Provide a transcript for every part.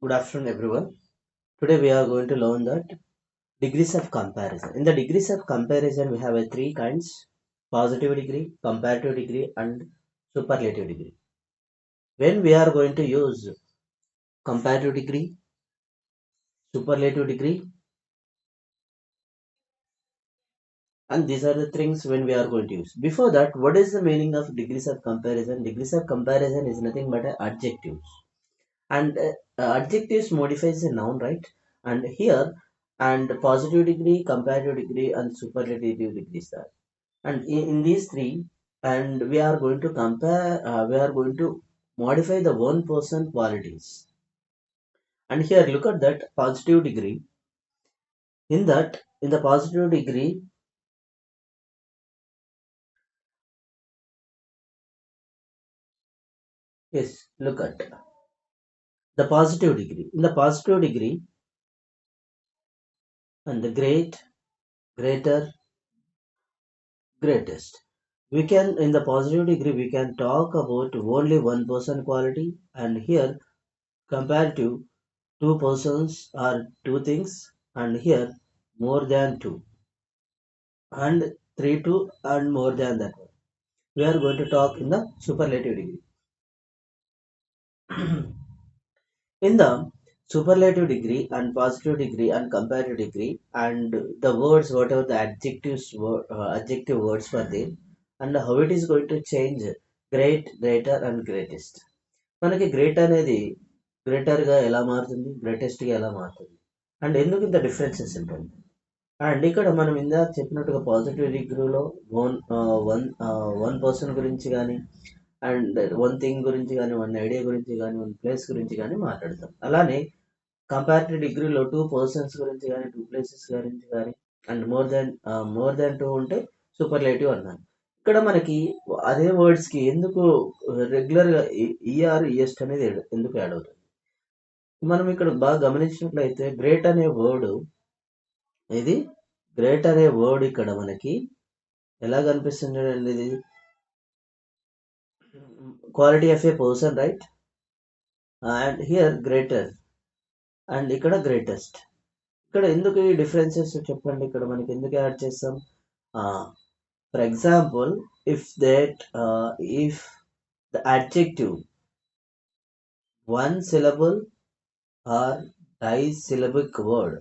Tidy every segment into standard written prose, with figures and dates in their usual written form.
Good afternoon, everyone. Today we are going to learn that degrees of comparison. In the degrees of comparison, we have three kinds: positive degree, comparative degree, and superlative degree. When we are going to use comparative degree, superlative degree, and these are the things when we are going to use. Before that, what is the meaning of degrees of comparison? Degrees of comparison is nothing but adjectives, and adjectives modifies a noun, right? And here, and positive degree, comparative degree, and superlative degrees are. And in these three, and we are going to compare, we are going to modify the one person qualities. And here, look at that positive degree. In that, in the positive degree, yes, look at the positive degree. In the positive degree, and the great, greater, greatest. We can, in the positive degree, we can talk about only one person quality, and here comparative two persons are two things, and here more than two, and three two and more than that one. We are going to talk in the superlative degree. In the superlative degree and positive degree and comparative degree, and the words, whatever the adjective words were there, and how it is going to change great, greater, and greatest. మనకి great అనేది గ్రేటర్గా ఎలా మారుతుంది, గ్రేటెస్ట్గా ఎలా మారుతుంది, and ఎందుకు ఇంత differences ఉంటుంది. And ఇక్కడ మనం ఇందాక చెప్పినట్టుగా పాజిటివ్ డిగ్రీలో వన్ వన్ వన్ పర్సన్ గురించి కానీ, అండ్ వన్ థింగ్ గురించి కానీ, వన్ ఐడియా గురించి కానీ, వన్ ప్లేస్ గురించి కానీ మాట్లాడతాం. అలానే కంపారిటివ్ డిగ్రీలో టూ పర్సన్స్ గురించి కానీ, టూ ప్లేసెస్ గురించి కానీ, అండ్ మోర్ దాన్ టూ ఉంటే సూపర్లేటివ్ అన్నాను. ఇక్కడ మనకి అదే వర్డ్స్కి ఎందుకు రెగ్యులర్గా ఈఆర్ ఈఎస్ట్ అనేది ఎందుకు యాడ్ అవుతుంది. మనం ఇక్కడ బాగా గమనించినట్లయితే గ్రేట్ అనే వర్డ్, ఇది గ్రేట్ అనే వర్డ్ ఇక్కడ మనకి ఎలా కనిపిస్తుంది అండి, ఇది quality of A person, right? And here greater, and ఇక్కడ గ్రేటెస్ట్. ఇక్కడ ఎందుకు ఈ డిఫరెన్సెస్ చెప్పండి, ఇక్కడ మనకి ఎందుకు యాడ్ చేస్తాం? For example, if the adjective one syllable or disyllabic word,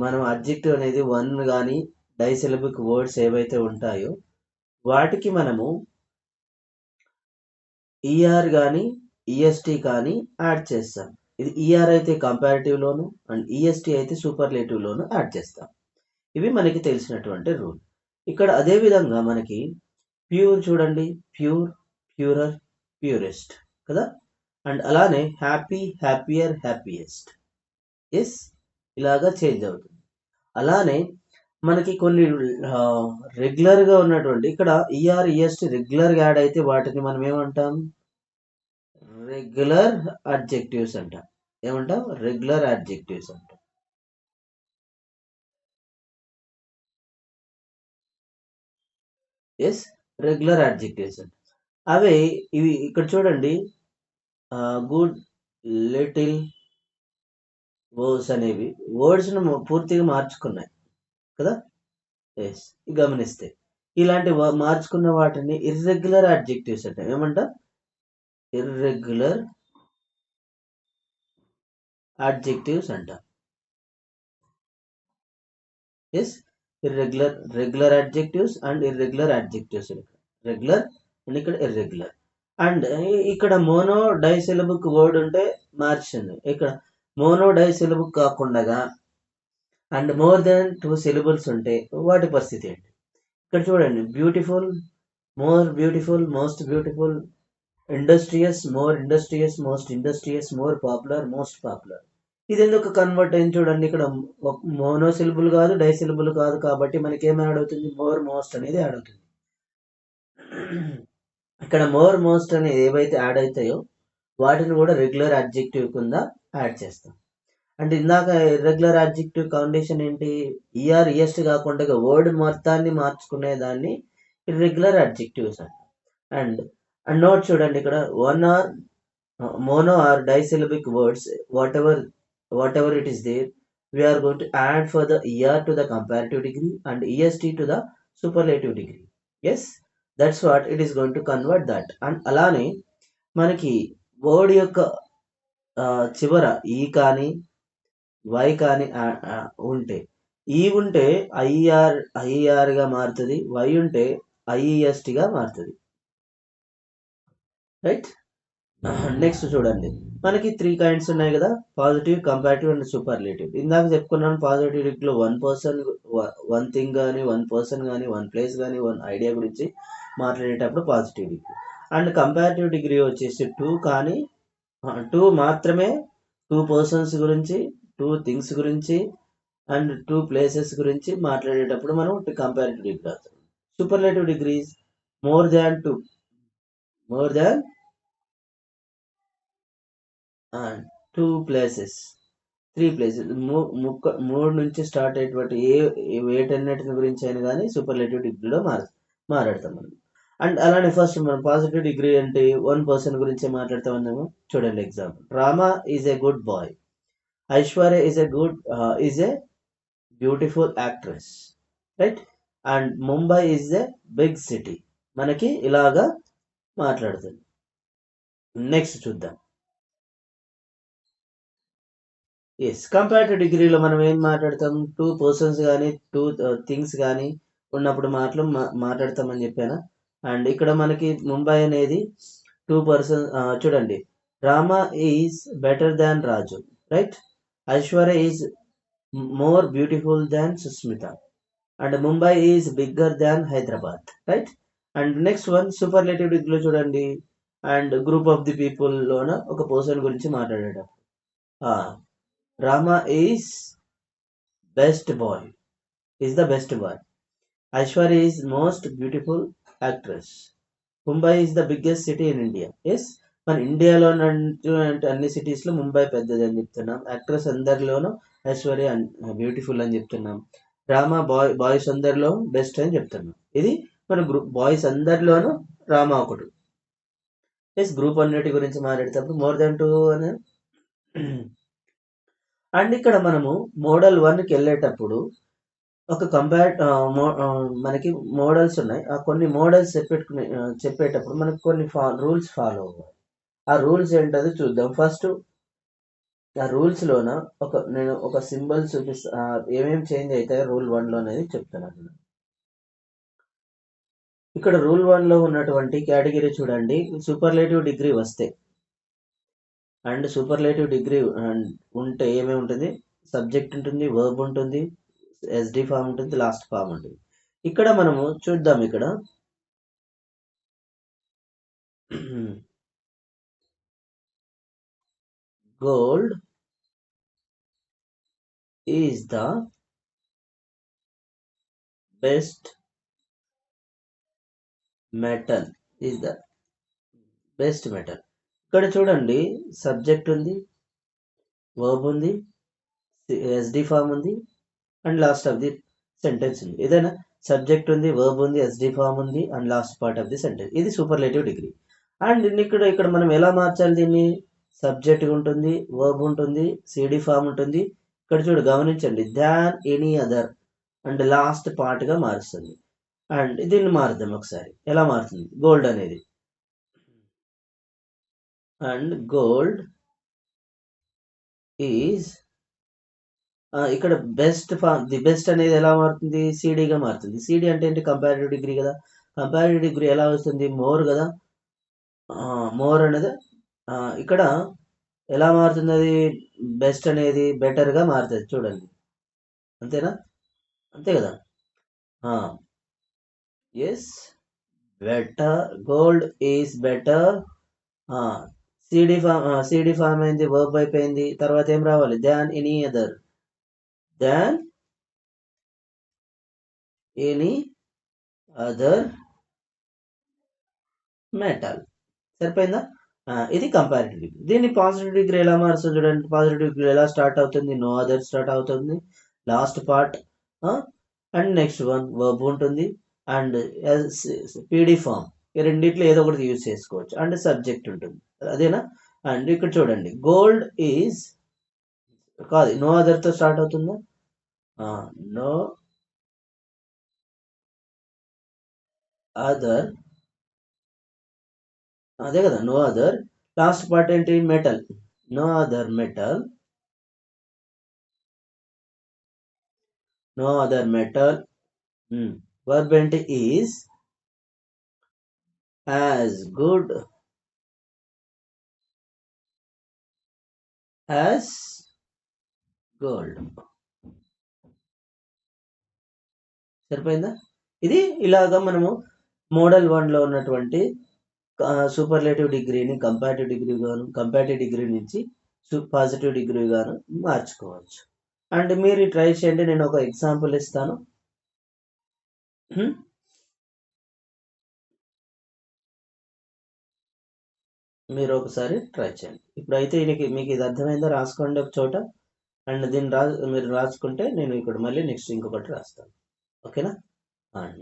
మనం అడ్జెక్టివ్ అనేది వన్ కానీ డైసిలబిక్ వర్డ్స్ ఏవైతే ఉంటాయో వాటికి మనము ఈఆర్ కానీ ఈఎస్టీ కానీ యాడ్ చేస్తాం. ఇది ఈఆర్ అయితే కంపారిటివ్లోను, అండ్ ఈఎస్టీ అయితే సూపర్లేటివ్లోను యాడ్ చేస్తాం. ఇవి మనకి తెలిసినటువంటి రూల్. ఇక్కడ అదే విధంగా మనకి ప్యూర్ చూడండి, ప్యూర్, ప్యూరర్, ప్యూరెస్ట్ కదా. అండ్ అలానే హ్యాపీ, హ్యాపియర్, హ్యాపీయెస్ట్. ఎస్, ఇలాగా చేంజ్ అవుతుంది. అలానే మనకి కొన్ని రెగ్యులర్గా ఉన్నటువంటి, ఇక్కడ ఈఆర్ ఈఎస్టీ రెగ్యులర్గా యాడ్ అయితే వాటిని మనం ఏమంటాం? రెగ్యులర్ అడ్జెక్టివ్స్ అంటాం. ఏమంటాం? రెగ్యులర్ అడ్జెక్టివ్స్ అంటాం. ఎస్, రెగ్యులర్ అడ్జెక్టివ్స్ అంటాం. అవే ఇవి ఇక్కడ చూడండి, గుడ్, లిటిల్, వర్డ్స్ అనేవి వర్డ్స్ను పూర్తిగా మార్చుకున్నాయి కదా. ఎస్, గమనిస్తే ఇలాంటి మార్చుకున్న వాటిని ఇర్రెగ్యులర్ అడ్జెక్టివ్స్ అంటాం. ఏమంట? ఇర్రెగ్యులర్ అడ్జెక్టివ్స్ అంటాం. Yes, regular adjectives and irregular adjectives. Regular and ఇక్కడ ఇర్రెగ్యులర్. అండ్ ఇక్కడ మోనో డైసిలబిక్ వర్డ్ ఉంటే మార్చింది. ఇక్కడ మోనో డైసిలబిక్ కాకుండా and more than two syllables ఉంటే వాటి పరిస్థితి ఏంటి? ఇక్కడ చూడండి, beautiful, more beautiful, most beautiful, industrious, more industrious, most industrious, more popular, most popular. ఇది ఎందుకు కన్వర్ట్ అయింది చూడండి. ఇక్కడ మోనో సిలబుల్ కాదు, డైసిలబుల్ కాదు, కాబట్టి మనకి ఏం యాడ్ అవుతుంది? మోర్, మోస్ట్ అనేది యాడ్ అవుతుంది. ఇక్కడ మోర్, మోస్ట్ అనేది ఏవైతే యాడ్ అవుతాయో వాటిని కూడా రెగ్యులర్ అడ్జెక్టివ్ కింద యాడ్ చేస్తాం. అంటే ఇందాక ఇర్రెగ్యులర్ అడ్జెక్టివ్ కండిషన్ ఏంటి? ఈఆర్ ఈఎస్ట్ కాకుండా వర్డ్ మొత్తాన్ని మార్చుకునే దాన్ని ఇర్రెగ్యులర్ అడ్జెక్టివ్స్ అంట. అండ్ అండ్ నోట్ చూడండి, ఇక్కడ one or mono or disyllabic words, whatever it is there, we are going to add for the er to the comparative degree and est to the superlative degree. Yes, that's what it is going to convert that. And అలానే మనకి word యొక్క చివర ఈ కానీ why కానీ ఉంటే, ఈ ఉంటే ఐఆర్ గా మారుతుంది, వై ఉంటే ఐఎస్టి గా మారుతుంది. రైట్. నెక్స్ట్ చూడండి, మనకి 3 కైండ్స్ ఉన్నాయి కదా, పాజిటివ్, కంపారిటివ్ అండ్ సూపర్లేటివ్. ఇందాక చెప్పుకున్నాను పాజిటివ్ డిగ్రీలో 1 పర్సన్, 1 థింగ్ కానీ, 1 పర్సన్ కానీ, 1 ప్లేస్ కానీ, 1 ఐడియా గురించి మాట్లాడేటప్పుడు positive degree. And comparative degree వచ్చేసి 2 కానీ 2 మాత్రమే, 2 పర్సన్స్ గురించి, 2 థింగ్స్ గురించి అండ్ 2 ప్లేసెస్ గురించి మాట్లాడేటప్పుడు మనం కంపారిటివ్ డిగ్రీ రాస్తాం. Superlative degrees more than 2, more than 2 places, 3 places, 3 నుంచి స్టార్ట్ అయ్యేటువంటి వేటన్నిటిని గురించి అయినా కానీ సూపర్లేటివ్ డిగ్రీలో మాట్లాడతాం మనం. అండ్ అలానే ఫస్ట్ మనం పాజిటివ్ డిగ్రీ అంటే 1 పర్సన్ గురించి మాట్లాడతామన్నాము. చూడండి example, Rama is a good boy, Aishwarya is a beautiful actress, right. And Mumbai is a big city. మనకి ఇలాగా మాట్లాడుతుంది. నెక్స్ట్ చూద్దాం. ఎస్, కంపారిటివ్ డిగ్రీలో మనం ఏం మాట్లాడతాం, 2 పర్సన్స్ కానీ 2 థింగ్స్ కానీ ఉన్నప్పుడు మాట్లాడతామని చెప్పాను. అండ్ ఇక్కడ మనకి ముంబై అనేది 2 పర్సన్స్. చూడండి, Rama is better than Raju, right. Aishwarya is more beautiful than Sushmita and Mumbai is bigger than Hyderabad, right. And next one superlative డిగ్రీలో చూడండి, and group of the people లోన ఒక పర్సన్ గురించి మాట్లాడేటప్పుడు, Rama is best boy, is the best boy. Aishwarya is most beautiful actress. Mumbai is the biggest city in India. Yes, మన ఇండియాలో అన్ని cities లో ముంబై పెద్దది అని చెప్తున్నాం. యాక్ట్రెస్ అందరిలోనూ ఐశ్వర్య బ్యూటిఫుల్ అని చెప్తున్నాం. రామా బాయ్స్ అందరిలో బెస్ట్ అని చెప్తున్నాం. ఇది మన గ్రూప్ బాయ్స్ అందరిలోనూ రామా ఒకటి. ఎస్, గ్రూప్ అన్నిటి గురించి మాట్లాడేటప్పుడు మోర్ దాన్ 2 అని. అండ్ ఇక్కడ మనము మోడల్ 1కి వెళ్ళేటప్పుడు ఒక మనకి మోడల్స్ ఉన్నాయి. ఆ కొన్ని మోడల్స్ చెప్పేటప్పుడు మనకు కొన్ని రూల్స్ ఫాలో అవ్వాలి. ఆ రూల్స్ ఏంటో చూద్దాం. ఫస్ట్ ఆ రూల్స్ లోన నేను ఒక సింబల్ చూపిస్తా, ఏమేమి చేంజ్ అవుతాయో రూల్ 1లో అనేది చెప్తున్నాను. ఇక్కడ రూల్ 1లో ఉన్నటువంటి కేటగిరీ చూడండి, సూపర్లేటివ్ డిగ్రీ వస్తే అండ్ సూపర్లేటివ్ డిగ్రీ ఉంటే ఏమేమి ఉంటుంది, సబ్జెక్ట్ ఉంటుంది, వర్బ్ ఉంటుంది, ఎస్డి ఫామ్ ఉంటుంది, లాస్ట్ ఫామ్ ఉంటుంది. ఇక్కడ మనము చూద్దాం, ఇక్కడ gold is the best metal, is the best metal. ఇక్కడ చూడండి, సబ్జెక్ట్ ఉంది, వర్బ్ ఉంది, ఎస్డి ఫామ్ ఉంది and last of the sentence ఉంది. ఏదైనా సబ్జెక్ట్ ఉంది, వర్బ్ ఉంది, ఎస్డి ఫామ్ ఉంది and last part of the sentence. ఇది సూపర్లేటివ్ డిగ్రీ. అండ్ ఇక్కడ మనం ఎలా మార్చాలి దీన్ని, సబ్జెక్ట్ ఉంటుంది, వర్బ్ ఉంటుంది, సిడి ఫామ్ ఉంటుంది. ఇక్కడ చూడు గమనించండి, దాన్ any other and last part గా మారుస్తుంది. అండ్ దీన్ని మారుద్దాం ఒకసారి, ఎలా మారుతుంది, గోల్డ్ అనేది అండ్ గోల్డ్ ఈజ్ ఇక్కడ బెస్ట్ ఫామ్, ది బెస్ట్ అనేది ఎలా మారుతుంది, సిడిగా మారుతుంది. సిడి అంటే ఏంటి, కంపారిటివ్ డిగ్రీ కదా. కంపారిటివ్ డిగ్రీ ఎలా వస్తుంది, మోర్ కదా. మోర్ అనేది ఇక్కడ ఎలా మారుతుంది, అది బెస్ట్ అనేది బెటర్ గా మారుతుంది. చూడండి, అంతేనా, అంతే కదా. Yes, better, gold is better. CD form అయింది, వర్బ్ అయిపోయింది, తర్వాత ఏం రావాలి, than any other, than any other metal. సరిపోయిందా. ఇది కంపారిటివ్ డిగ్రీ. దీన్ని పాజిటివ్ డిగ్రీ ఎలా మారుస్తుంది చూడండి. పాజిటివ్ డిగ్రీ ఎలా స్టార్ట్ అవుతుంది, నో అదర్ స్టార్ట్ అవుతుంది, last part and next one verb ఉంటుంది అండ్ పీడి ఫామ్, ఈ రెండిట్లో ఏదో ఒకటి యూజ్ చేసుకోవచ్చు అండ్ సబ్జెక్ట్ ఉంటుంది. అదేనా. అండ్ ఇక్కడ చూడండి గోల్డ్ ఈజ్ కాదు, నో అదర్ తో స్టార్ట్ అవుతుందా? నో అదర్, అదే కదా, నో అదర్. లాస్ట్ పార్ట్ ఏంటి? Metal. No other metal, no other metal. Verb ఏంటి? Is as good as gold. సరిపోయిందా? ఇది ఇలాగా మనము మోడల్ 1లో ఉన్నటువంటి సూపర్లేటివ్ డిగ్రీని కంపారిటివ్ డిగ్రీ గాను, కంపారిటివ్ డిగ్రీ నుంచి పాజిటివ్ డిగ్రీ గాను మార్చుకోవచ్చు. అండ్ మీరు ట్రై చేయండి, నేను ఒక ఎగ్జాంపుల్ ఇస్తాను. మీరు ఒకసారి ట్రై చేయండి. ఇప్పుడైతే మీకు ఇది అర్థమైందో రాసుకోండి ఒక చోట. అండ్ దీన్ని మీరు రాసుకుంటే నేను ఇక్కడ మళ్ళీ నెక్స్ట్ ఇంకొకటి రాస్తాను. ఓకేనా?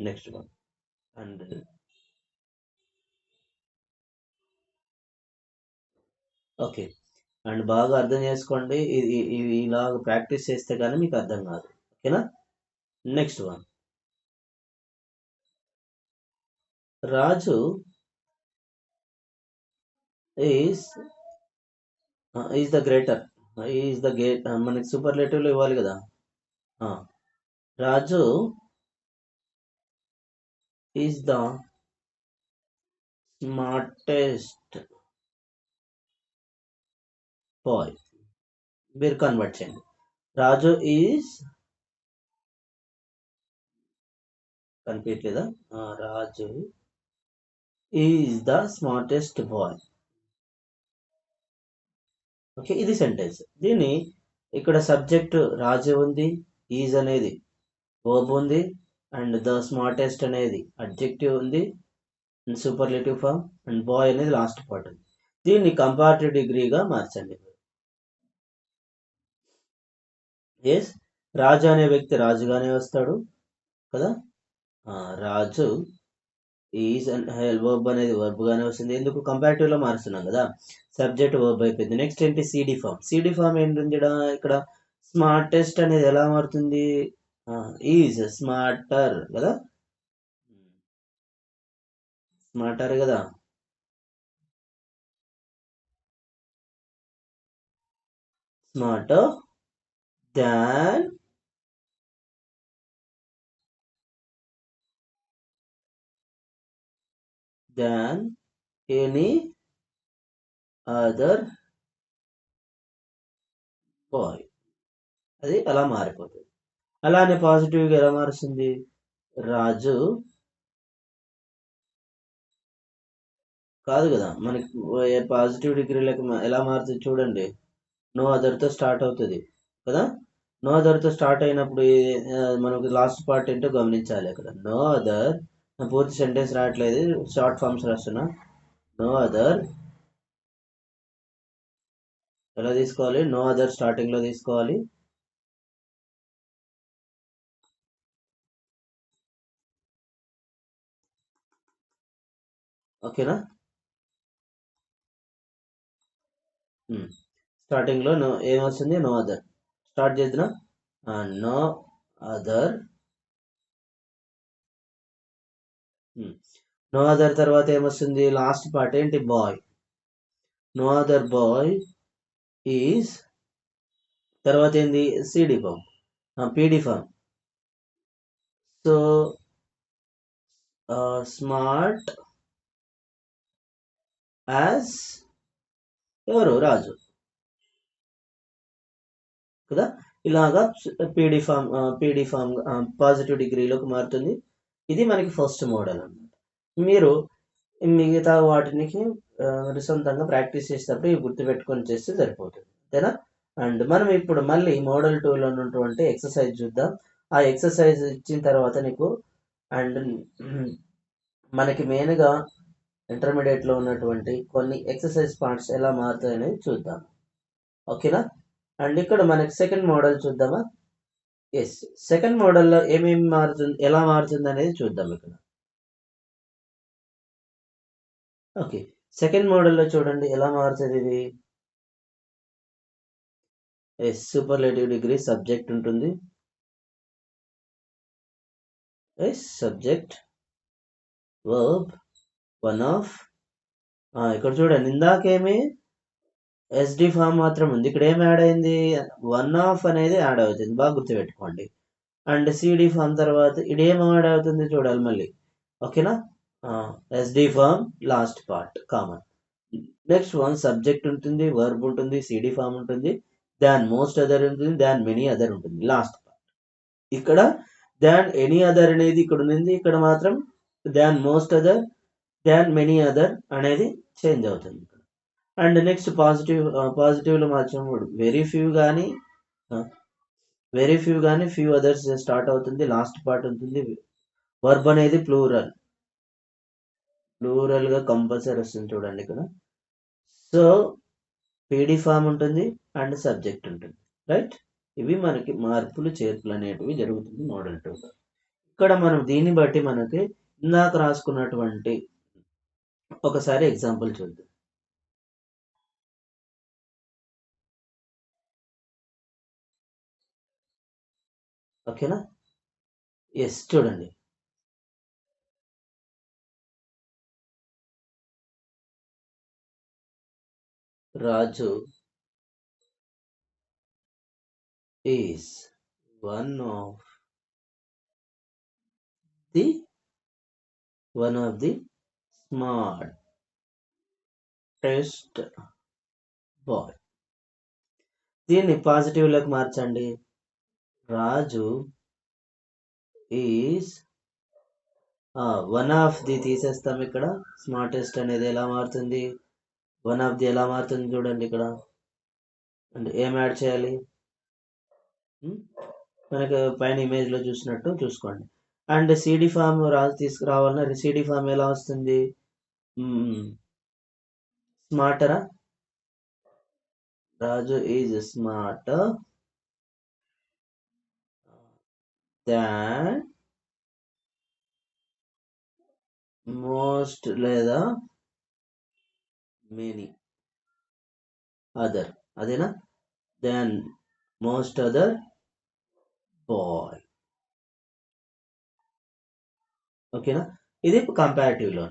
Next one. And okay, and బాగా అర్థం చేసుకోండి. ఇది ఇలాగ ప్రాక్టీస్ చేస్తే కానీ మీకు అర్థం కాదు. ఓకేనా? Next one. Raju is the greater. Is the great, మనకి సూపర్లేటివ్లో ఇవ్వాలి కదా. Raju is the smartest boy. మీరు కన్వర్ట్ చేయండి. రాజు ఈజ్ కనిపించలేదా? Raju is the smartest boy. Okay, ఇది సెంటెన్స్. దీన్ని ఇక్కడ సబ్జెక్ట్ రాజు ఉంది, ఈజ్ అనేది వర్బ్ ఉంది, అండ్ ద స్మార్టెస్ట్ అనేది అడ్జెక్టివ్ ఉంది, and superlative form, and boy అనేది లాస్ట్ పార్ట్ ఉంది. దీన్ని కంపారిటివ్ డిగ్రీగా మార్చండి. ఎస్, రాజు అనే వ్యక్తి రాజుగానే వస్తాడు కదా. రాజు ఈజ్ వర్బ్ అనేది వర్బ్ గానే వస్తుంది. ఎందుకు? కంపారిటివ్ లో మారుస్తున్నాం కదా, సబ్జెక్ట్ వర్బ్ అయిపోయింది. నెక్స్ట్ ఏంటి? CD form. సిడి ఫామ్ ఏంటి ఇక్కడ? స్మార్టెస్ట్ అనేది ఎలా మారుతుంది? ఈజ్ స్మార్టర్ కదా, స్మార్టర్ కదా. Smarter than any other boy. అది అలా మారిపోతుంది. అలానే పాజిటివ్గా ఎలా మారుస్తుంది? రాజు కాదు కదా, మనకి పాజిటివ్ డిగ్రీలకు ఎలా మారుతుంది చూడండి. నో అదర్తో స్టార్ట్ అవుతుంది కదా. నో అదర్తో స్టార్ట్ అయినప్పుడు మనకి లాస్ట్ పార్ట్ ఏంటో గమనించాలి. అక్కడ నో అదర్, పూర్తి సెంటెన్స్ రావట్లేదు, షార్ట్ ఫామ్స్ రాస్తున్నా. నో అదర్ ఎలా తీసుకోవాలి? నో అదర్ స్టార్టింగ్లో తీసుకోవాలి. ఓకేనా? స్టార్టింగ్లో నో ఏమొస్తుంది? No other. స్టార్ట్ చేద్దాం. నో అదర్, నో అదర్ తర్వాత ఏమొస్తుంది? లాస్ట్ పార్ట్ ఏంటి? Boy. No other boy is, తర్వాత ఏంది? CD form, PD form. So smart as ఎవరు? రాజు కదా. ఇలాగా పీడి ఫామ్ పాజిటివ్ డిగ్రీలోకి మారుతుంది. ఇది మనకి ఫస్ట్ మోడల్ అన్నమాట. మీరు మిగతా వాటిని సొంతంగా ప్రాక్టీస్ చేసేటప్పుడు ఇవి గుర్తుపెట్టుకొని చేస్తే సరిపోతుంది. అంతేనా? అండ్ మనం ఇప్పుడు మళ్ళీ మోడల్ 2లో ఉన్నటువంటి ఎక్సర్సైజ్ చూద్దాం. ఆ ఎక్సర్సైజ్ ఇచ్చిన తర్వాత నీకు అండ్ మనకి మెయిన్గా ఇంటర్మీడియట్లో ఉన్నటువంటి కొన్ని ఎక్సర్సైజ్ పార్ట్స్ ఎలా మారుతాయి అనేది చూద్దాం. ఓకేనా? అండ్ ఇక్కడ మనకి సెకండ్ మోడల్ చూద్దామా? ఎస్, సెకండ్ మోడల్లో ఏమేమి మారుతుంది, ఎలా మారుతుంది అనేది చూద్దాం ఇక్కడ. ఓకే, సెకండ్ మోడల్లో చూడండి ఎలా మారుతుంది ఇది. ఎస్, సూపర్లేటివ్ డిగ్రీ సబ్జెక్ట్ ఉంటుంది. Yes, subject verb one of. ఇక్కడ చూడండి ఇందాకేమి ఎస్డి ఫామ్ మాత్రం ఉంది, ఇక్కడ ఏం యాడ్ అయింది, వన్ ఆఫ్ అనేది యాడ్ అవుతుంది, బాగా గుర్తుపెట్టుకోండి. అండ్ సిడి ఫామ్ తర్వాత ఇదేం యాడ్ అవుతుంది చూడాలి మళ్ళీ. ఓకేనా, SD form last part common. Next one subject ఉంటుంది, వర్బ్ ఉంటుంది, సిడి ఫామ్ ఉంటుంది, దాన్ మోస్ట్ అదర్ ఉంటుంది, దాన్ మెనీ అదర్ ఉంటుంది లాస్ట్ పార్ట్. ఇక్కడ దాన్ ఎనీ అదర్ అనేది ఇక్కడ ఉంది, ఇక్కడ మాత్రం than most other, than many other అనేది చేంజ్ అవుతుంది. అండ్ నెక్స్ట్ పాజిటివ్లో మార్చినప్పుడు వెరీ ఫ్యూ కానీ ఫ్యూ అదర్స్ స్టార్ట్ అవుతుంది, లాస్ట్ పార్ట్ ఉంటుంది. వర్బ్ అనేది ప్లూరల్గా కంపల్సరీ వస్తుంది చూడండి ఇక్కడ. సో పీడీ ఫామ్ ఉంటుంది అండ్ సబ్జెక్ట్ ఉంటుంది, రైట్. ఇవి మనకి మార్పులు చేర్పులు అనేటివి జరుగుతుంది మోడల్ 2. ఇక్కడ మనం దీన్ని బట్టి మనకి ఇందాక రాసుకున్నటువంటి ఒకసారి ఎగ్జాంపుల్ చూద్దాం. ఓకేనా, ఎస్ చూడండి. Raju is one of the smartest boy. దీన్ని పాజిటివ్లోకి మార్చండి. Raju is one of the తీసేస్తాం, ఇక్కడ స్మార్టెస్ట్ అనేది ఎలా మారుతుంది, వన్ ఆఫ్ ది ఎలా మారుతుంది చూడండి ఇక్కడ. అండ్ ఏం యాడ్ చేయాలి, మనకు పైన ఇమేజ్లో చూసినట్టు చూసుకోండి. అండ్ సిడి ఫామ్ తీసుకురావాలన్నా సిడి ఫామ్ ఎలా వస్తుంది, స్మార్టరా, Raju is smarter than most లేదా మెనీ అదర్, అదేనా, దాన్ మోస్ట్ అదర్ బాయ్. ఓకేనా, ఇది కంపారిటివ్లో.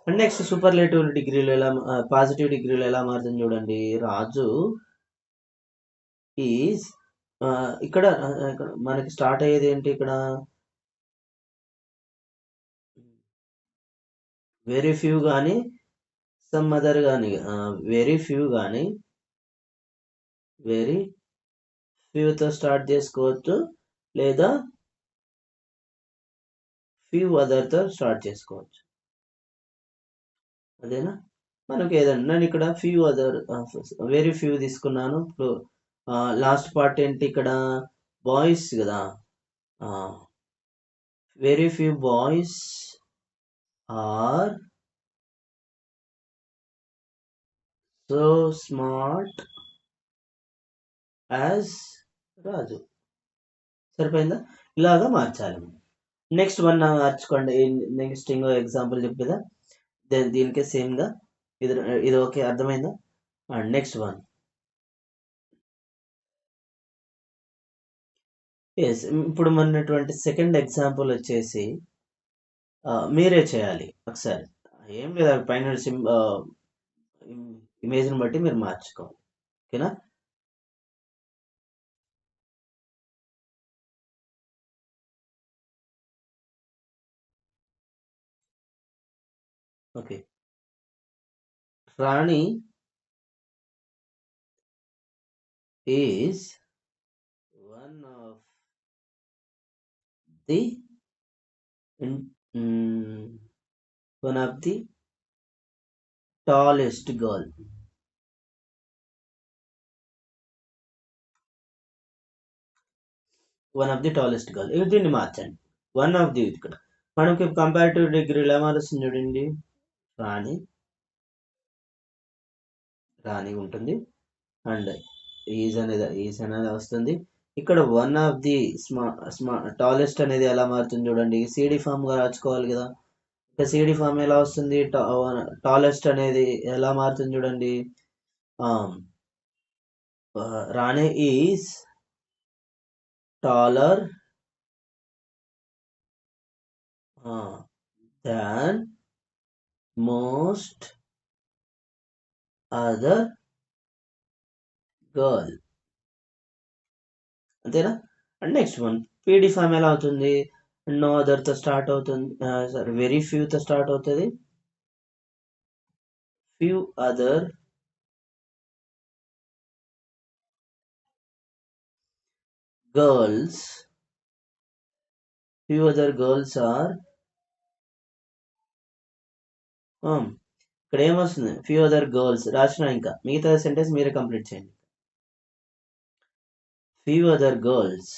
అండ్ నెక్స్ట్ సూపర్లేటివ్ డిగ్రీలో ఎలా, పాజిటివ్ డిగ్రీలో ఎలా మారుతుంది చూడండి. రాజు ఈజ్ ఇక్కడ మనకి స్టార్ట్ అయ్యేది ఏంటి, ఇక్కడ వెరీ ఫ్యూ కానీ సమ్ అదర్ కానీ, వెరీ ఫ్యూతో స్టార్ట్ చేసుకోవచ్చు, లేదా ఫ్యూ అదర్తో స్టార్ట్ చేసుకోవచ్చు, అదేనా. మనకి ఏదన్నా, నేను ఇక్కడ వెరీ ఫ్యూ తీసుకున్నాను. లాస్ట్ పార్ట్ ఏంటి ఇక్కడ, బాయ్స్ కదా, very few boys are so smart as Raju. సరిపోయిందా, ఇలాగా మార్చాలి. నెక్స్ట్ వన్ మార్చుకోండి. నెక్స్ట్ ఇంకో ఎగ్జాంపుల్ చెప్పేదా, దీనికే సేమ్గా ఇది ఇది ఓకే, అర్థమైందా. అండ్ నెక్స్ట్ వన్, ఎస్, ఇప్పుడు మనటువంటి సెకండ్ ఎగ్జాంపుల్ వచ్చేసి మీరే చేయాలి ఒకసారి, ఏం లేదా పైన ఇమేజ్ని బట్టి మీరు మార్చుకోవాలి. ఓకేనా, okay. Rani is one of the tallest girl. ఇది దీన్ని మార్చండి. వన్ ఆఫ్ ది, ఇక్కడ మనకి కంపారిటివ్ డిగ్రీ ఎలా మారుస్తుంది చూడండి. రాణి ఉంటుంది అండ్ ఈజ్ అనేది వస్తుంది. ఇక్కడ వన్ ఆఫ్ ది టాలెస్ట్ అనేది ఎలా మారుతుంది చూడండి, సిడి ఫామ్ గా రాసుకోవాలి కదా. సిడి ఫామ్ ఎలా వస్తుంది? టాలెస్ట్ అనేది ఎలా మారుతుంది చూడండి. Rani is taller than most other girl. అంతేనా? And next one PD form ఎలా అవుతుంది? నో అదర్ తో స్టార్ట్ అవుతుంది, సారీ వెరీ ఫ్యూ తో స్టార్ట్ అవుతుంది. Few other girls, few other girls are, ఇక్కడ ఏమొస్తుంది? ఫ్యూ అదర్ గర్ల్స్ రాసిన, ఇంకా మిగతా సెంటెన్స్ మీరే కంప్లీట్ చేయండి. Few other girls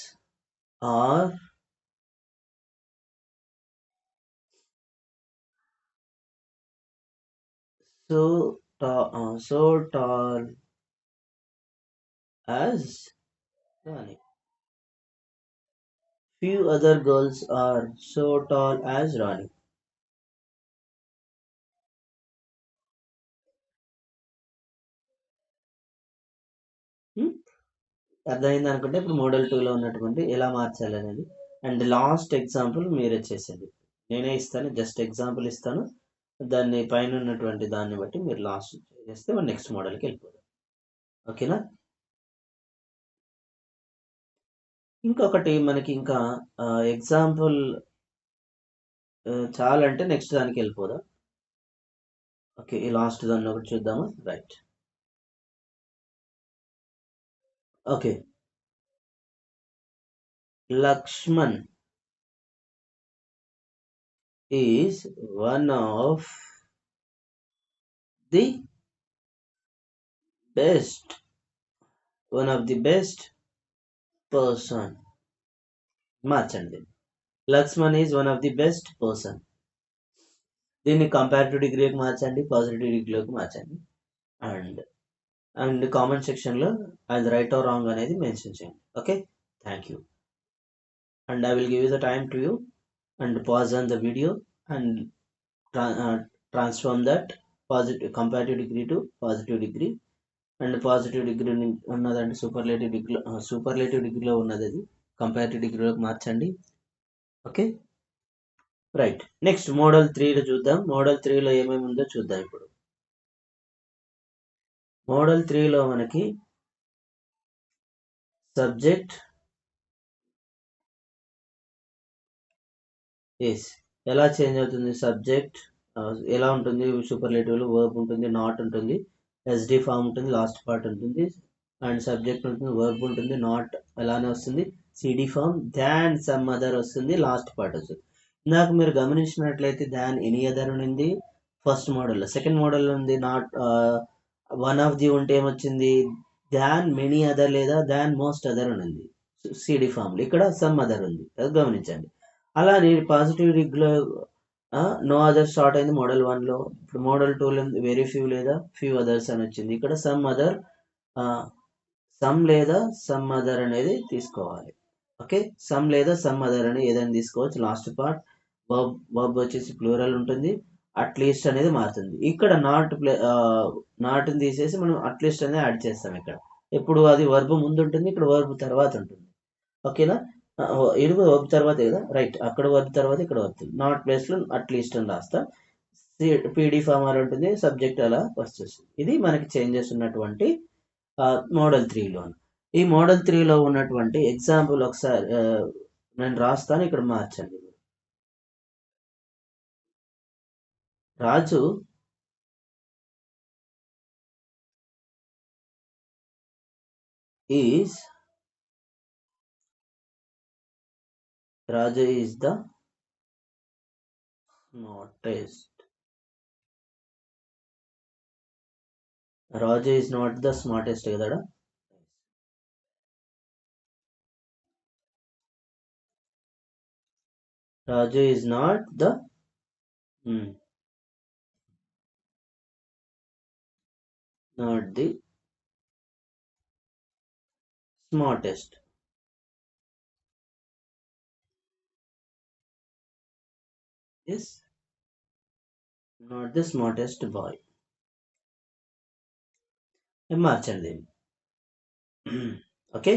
are so tall as Rani. Few other girls are so tall as Rani. Hmm? అర్థమైంది అనుకుంటే ఇప్పుడు మోడల్ 2లో ఉన్నటువంటి ఎలా మార్చాలి అనేది. అండ్ లాస్ట్ ఎగ్జాంపుల్ మీరే చేసేది, నేనే ఇస్తాను, జస్ట్ ఎగ్జాంపుల్ ఇస్తాను, దాన్ని పైన ఉన్నటువంటి దాన్ని బట్టి మీరు లాస్ట్ చేస్తే మన నెక్స్ట్ మోడల్కి వెళ్ళిపోదాం. ఓకేనా? ఇంకొకటి మనకి ఇంకా ఎగ్జాంపుల్ చాలంటే నెక్స్ట్ దానికి వెళ్ళిపోదాం. ఓకే, ఈ లాస్ట్ దాన్ని ఒకటి చూద్దామా? Right. Okay, Lakshman is the best, one of the best person. మార్చండి. Lakshman is one of the best person. దీన్ని కంపారిటివ్ డిగ్రీకి మార్చండి, పాజిటివ్ డిగ్రీలోకి మార్చండి. అండ్ అండ్ కామెంట్ సెక్షన్లో అది రైట్ ఆర్ రాంగ్ అనేది మెన్షన్ చేయండి. Okay, thank you. And I will give you the time to you and pause on the video and transform that positive comparative degree to positive degree. And positive degree ఉన్నదంటే superlative డిగ్రీలో ఉన్నది, అది comparative డిగ్రీలోకి మార్చండి. Okay, right. Next model 3లో చూద్దాం. Model 3లో ఏమేమి ఉందో చూద్దాం. ఇప్పుడు మోడల్ 3లో మనకి సబ్జెక్ట్ ఎస్ ఎలా చేంజ్ అవుతుంది? సబ్జెక్ట్ ఎలా ఉంటుంది? సూపర్లేటివ్లో వర్బ్ ఉంటుంది, నాట్ ఉంటుంది, ఎస్డి ఫామ్ ఉంటుంది, లాస్ట్ పార్ట్ ఉంటుంది, అండ్ సబ్జెక్ట్ ఉంటుంది, వర్బ్ ఉంటుంది, నాట్ అలానే వస్తుంది, CD form, than some other వస్తుంది, లాస్ట్ పార్ట్ వస్తుంది. ఇందాక మీరు గమనించినట్లయితే దాన్ ఎనీ అదర్ ఉంది ఫస్ట్ మోడల్లో. సెకండ్ మోడల్లో ఉంది నాట్ వన్ ఆఫ్ ది ఉంటే ఏమొచ్చింది? దాన్ మెనీ అదర్ లేదా దాన్ మోస్ట్ అదర్ అని ఉంది సిడి ఫామ్లో. ఇక్కడ సమ్ అదర్ ఉంది, అది గమనించండి. అలానే పాజిటివ్ డిగ్రీలో నో అదర్ స్టార్ట్ అయింది మోడల్ 1లో. ఇప్పుడు మోడల్ 2లో వెరీ ఫ్యూ లేదా ఫ్యూ అదర్స్ అని వచ్చింది. ఇక్కడ సమ్ అదర్, సమ్ లేదా సమ్ అదర్ అనేది తీసుకోవాలి. ఓకే, సమ్ లేదా సమ్ అదర్ అని ఏదైనా తీసుకోవచ్చు. లాస్ట్ పార్ట్ వర్బ్ వచ్చేసి ప్లూరల్ ఉంటుంది, అట్లీస్ట్ అనేది మారుతుంది. ఇక్కడ నాట్ని తీసేసి మనం అట్లీస్ట్ అనేది యాడ్ చేస్తాం. ఇక్కడ ఎప్పుడు అది వర్బ్ ముందు ఉంటుంది, ఇక్కడ వర్బ్ తర్వాత ఉంటుంది. ఓకేనా? ఇది వర్బ్ తర్వాత కదా, రైట్. అక్కడ వర్బ్ తర్వాత ఇక్కడ వస్తుంది, నాట్ ప్లేస్లో అట్లీస్ట్ అని రాస్తా. పీడీ ఫార్మర్ ఉంటుంది, సబ్జెక్ట్ అలా వస్తుంది. ఇది మనకి చేంజెస్ ఉన్నటువంటి మోడల్ 3లో. ఈ మోడల్ 3లో ఉన్నటువంటి ఎగ్జాంపుల్ ఒకసారి నేను రాస్తాను, ఇక్కడ మార్చండి. Raju is the smartest. Raju is not the smartest కదా. Raju is not the smartest. Yes, not the smartest boy. మార్చండి దీన్ని. ఓకే,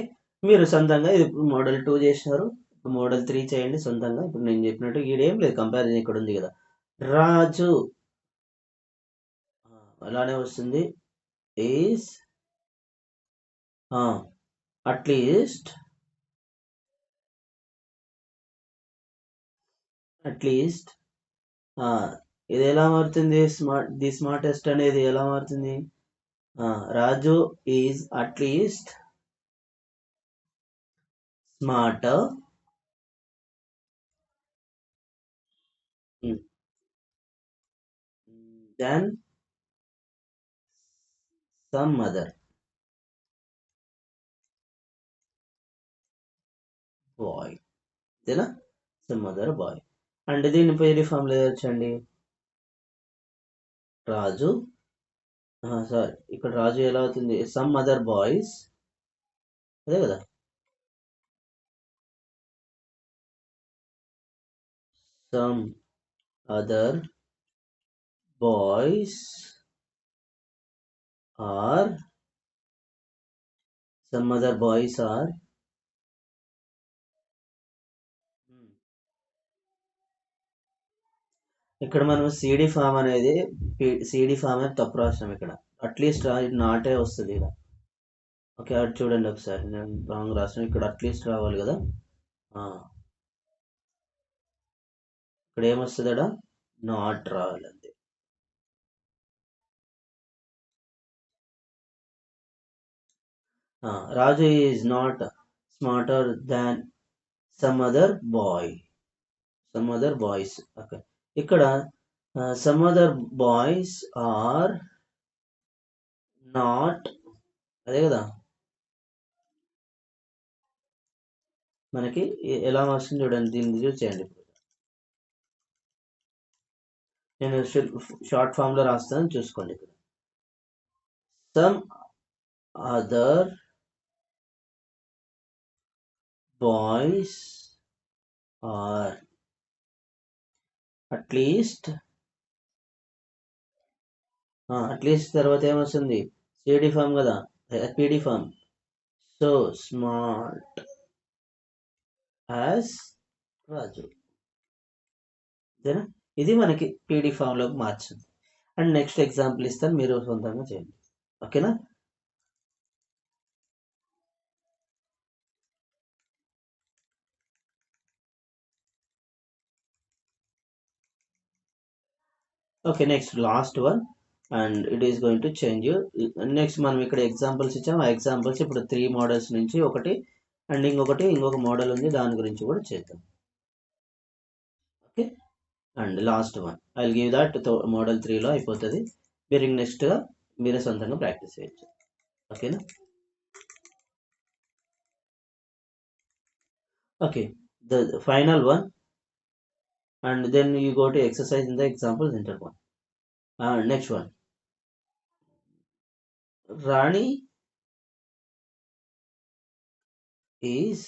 మీరు సొంతంగా ఇది మోడల్ 2 చేసినారు. ఇప్పుడు మోడల్ 3 చేయండి సొంతంగా. ఇప్పుడు నేను చెప్పినట్టు ఈడేం లేదు, కంపారిజన్ ఇక్కడ ఉంది కదా. రాజు అలానే వస్తుంది. ఈజ్ అట్లీస్ట్ అట్లీస్ట్ ఇది ఎలా మారుతుంది? ది స్మార్టెస్ట్ అనేది ఎలా మారుతుంది? Raju is at least smarter than some other boy. అంతేనా? Some other boy. అంటే దీని పేరు ఫామ్ లేదొచ్చండి. రాజు సారీ, ఇక్కడ రాజు ఎలా అవుతుంది? సమ్ అదర్ బాయ్స్, అదే కదా. Some other boys are some other boys are ఇక్కడ మనం సిడి ఫామ్ అనేది సిడి ఫామ్ అనేది తప్పు రాసినాం ఇక్కడ. అట్లీస్ట్ నాటే వస్తుంది ఇక్కడ. ఓకే, అది చూడండి ఒకసారి, నేను రాంగ్ రాసిన. ఇక్కడ అట్లీస్ట్ రావాలి కదా. ఆ, ఇక్కడ ఏమొస్తుంది అక్కడ? నాట్ రావాలి అంతే. Raju is not smarter than some other boy, some other boys. Okay, ఇక్కడ some other boys are not, అదే కదా. మనకి ఎలా వస్తుంది చూడండి, దీన్ని యూజ్ చేయండి. నేను షార్ట్ ఫామ్ లో రాస్తాను, చూసుకోండి. ఇక్కడ some other boys are at least, at least తర్వాత ఏమొస్తుంది? సిడి ఫామ్ కదా, PD form. So smart as Raju. అంతేనా? ఇది మనకి పీడి ఫామ్ లోకి మార్చింది. అండ్ నెక్స్ట్ ఎగ్జాంపుల్ ఇస్తాను, మీరు సొంతంగా చేయండి. ఓకేనా? Okay, next last one, and it is going to change you. Next మనం ఇక్కడ ఎగ్జాంపుల్స్ ఇచ్చాము. ఆ ఎగ్జాంపుల్స్ ఇప్పుడు 3 మోడల్స్ నుంచి ఒకటి, అండ్ ఇంకొక మోడల్ ఉంది, దాని గురించి కూడా చేద్దాం. Okay, and last one I will give that. Model 3లో అయిపోతుంది. మీరు నెక్స్ట్గా మీరే సొంతంగా ప్రాక్టీస్ చేయొచ్చు. ఓకేనా? Okay, the final one, and then you go to exercise in the example center one. Next one, Rani is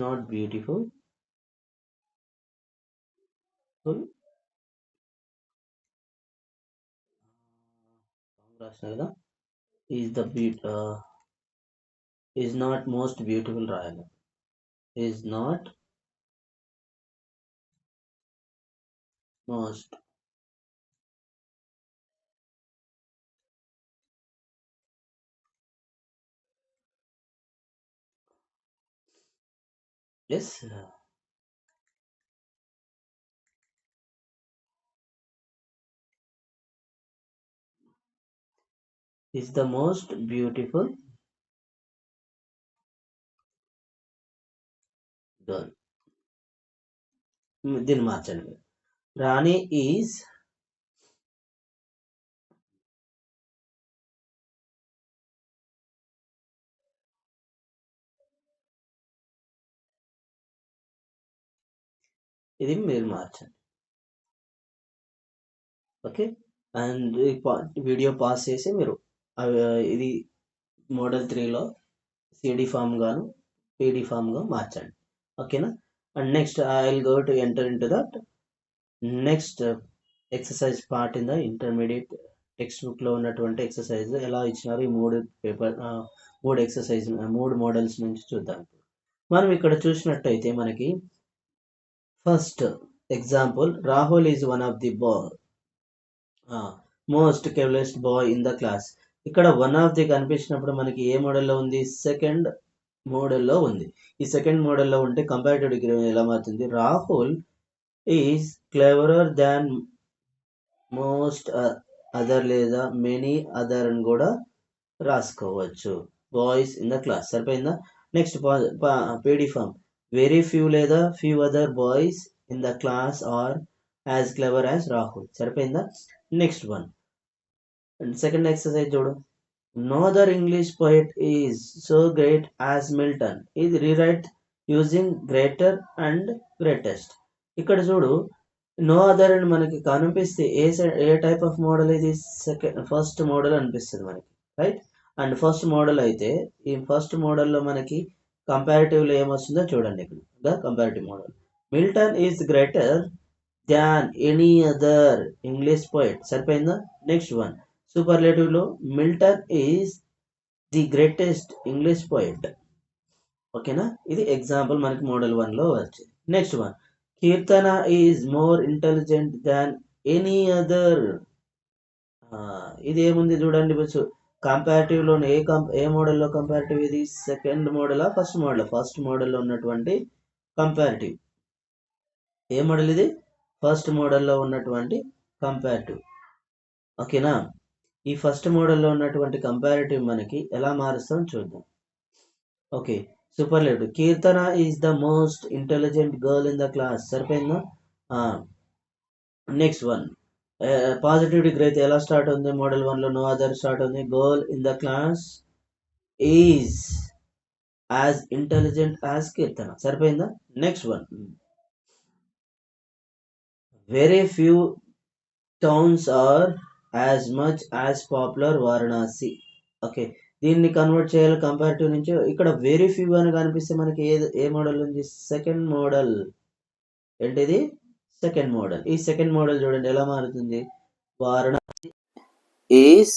not beautiful. Full. రాసిన కదా, is the is not most beautiful రాయాలి. is not most. Yes, is the most beautiful girl. దీన్ని మార్చండి. రాణి is ఇది మీరు మార్చండి. Okay, and video pass చేసి మీరు ఇది మోడల్ 3లో సిడి ఫామ్ గాను పీడీ ఫామ్గా మార్చండి. ఓకేనా. And next I will go to enter in to that next exercise part in the intermediate text బుక్లో ఉన్నటువంటి ఎక్సర్సైజ్ ఎలా ఇచ్చినారు ఈ మూడు ఎక్సర్సైజ్ 3 మోడల్స్ నుంచి చూద్దాం. మనం ఇక్కడ చూసినట్టయితే మనకి first example, Rahul is one of the most careless boy in the class. ఇక్కడ వన్ ఆఫ్ ది కనిపించినప్పుడు మనకి ఏ మోడల్లో ఉంది? సెకండ్ మోడల్లో ఉంది. ఈ సెకండ్ మోడల్లో ఉంటే కంపారిటివ్ డిగ్రీ ఎలా మారుతుంది? Rahul is cleverer than most other లేదా మెనీ అదర్ అని కూడా రాసుకోవచ్చు. Boys in the class. సరిపోయిందా? Next PD form, very few లేదా few other boys in the class are as clever as Rahul. సరిపోయిందా? నెక్స్ట్ వన్, సెకండ్ ఎక్సర్సైజ్ చూడు. No other English poet is so great as Milton. ఇది rewrite using greater and greatest. ఇక్కడ చూడు, no other అని మనకి కనిపిస్తే ఏ టైప్ ఆఫ్ మోడల్ ఇది? ఫస్ట్ మోడల్ అనిపిస్తుంది మనకి, రైట్. అండ్ ఫస్ట్ మోడల్ అయితే ఈ ఫస్ట్ మోడల్లో మనకి కంపారిటివ్లో ఏమొస్తుందో చూడండి. ఇక్కడ comparative model, Milton is greater than any other English poet. సరిపోయిందా? నెక్స్ట్ వన్, సూపర్లేటివ్లో Milton is the greatest English poet. ఓకేనా. ఇది ఎగ్జాంపుల్ మనకి మోడల్ 1లో వచ్చింది. Next one, Keerthana is more intelligent than any other. ఇది ఏముంది చూడండి. కంపారిటివ్లో ఏ మోడల్లో కంపారిటివ్? ఇది సెకండ్ మోడలా ఫస్ట్ మోడల్? ఫస్ట్ మోడల్లో ఉన్నటువంటి కంపారిటివ్. ఏ మోడల్ ఇది? ఫస్ట్ మోడల్లో ఉన్నటువంటి కంపారిటివ్. ఓకేనా. ఈ ఫస్ట్ మోడల్లో ఉన్నటువంటి కంపారిటివ్ మనకి ఎలా మారుస్తాం చూద్దాం. Okay, superlative, Keerthana is the most intelligent girl in the class. సరిపోయిందా? నెక్స్ట్ వన్, పాజిటివ్ డిగ్రీ అయితే ఎలా స్టార్ట్ ఉంది? మోడల్ 1లో నో అదర్ స్టార్ట్ ఉంది. Girl in the class is as intelligent as Keerthana. సరిపోయిందా? Next one, very few towns are as much as popular Varanasi. Okay, దీన్ని convert చేయాలి comparative నుంచి. ఇక్కడ వెరీ ఫ్యూ అని కనిపిస్తే మనకి ఏ మోడల్ ఉంది? Second model. ఏంటిది? Second model. ఈ సెకండ్ మోడల్ చూడండి ఎలా మారుతుంది. వారణాసి ఈజ్